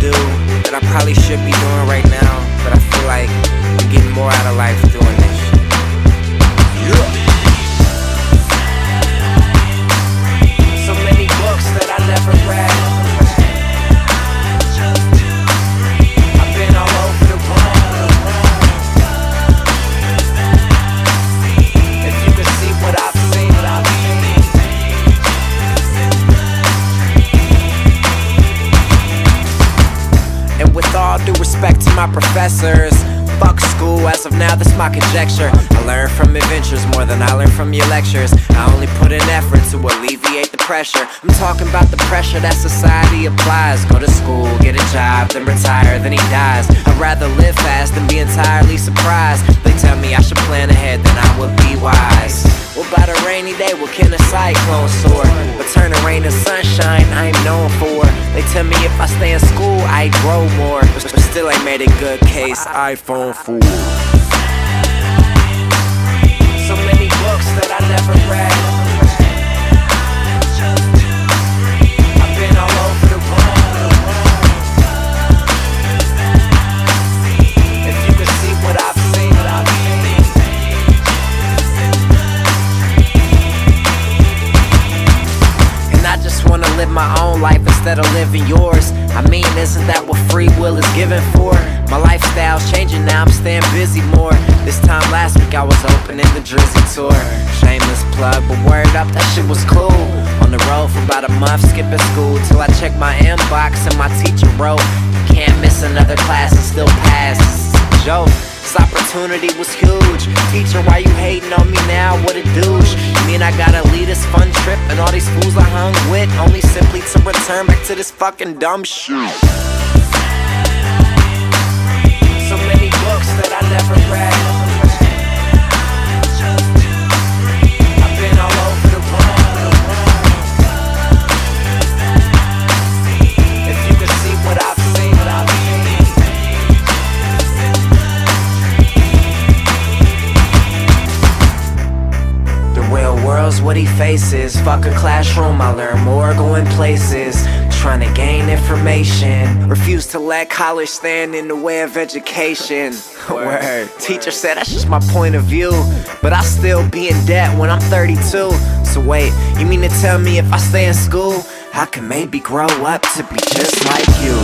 do that I probably should be doing right now, but I feel like I'm getting more out of life doing this shit. So many books that I never read. I've been all over the world. If you could see what I've seen, And with all due respect to my professors, fuck school, as of now this my conjecture. I learn from adventures more than I learn from your lectures. I only put in effort to alleviate the pressure. I'm talking about the pressure that society applies. Go to school, get a job, then retire, then he dies. I'd rather live fast than be entirely surprised. They tell me I should plan ahead, then I would be wise. What about a rainy day? What can a cyclone soar? But turning rain to sunshine, I ain't known for. They tell me if I stay in school, I grow more. But still ain't made a good case. iPhone 4. So many books that I never read. I've been all over the world. If you could see what I've seen, and I just wanna live my own life instead of living yours. I mean, isn't that what free will is given for? My lifestyle's changing now, I'm staying busy more. This time last week I was opening the Drizzy tour. Shameless plug, but word up, that shit was cool. On the road for about a month, skipping school, till I checked my inbox and my teacher wrote, "Can't miss another class and still pass." Joke, this opportunity was huge. Teacher, why you hating on me now? What a douche. You mean I gotta lead this fun trip and all these fools I hung with, only simply to return back to this fucking dumb shit? So many books that I never read. I've been all over the world. If you could see what I've seen, the real world's what he faces. Fuck a classroom, I learn more going places. Trying to gain information, refuse to let college stand in the way of education. Word. Teacher said that's just my point of view, but I'll still be in debt when I'm 32. So wait, you mean to tell me if I stay in school, I can maybe grow up to be just like you?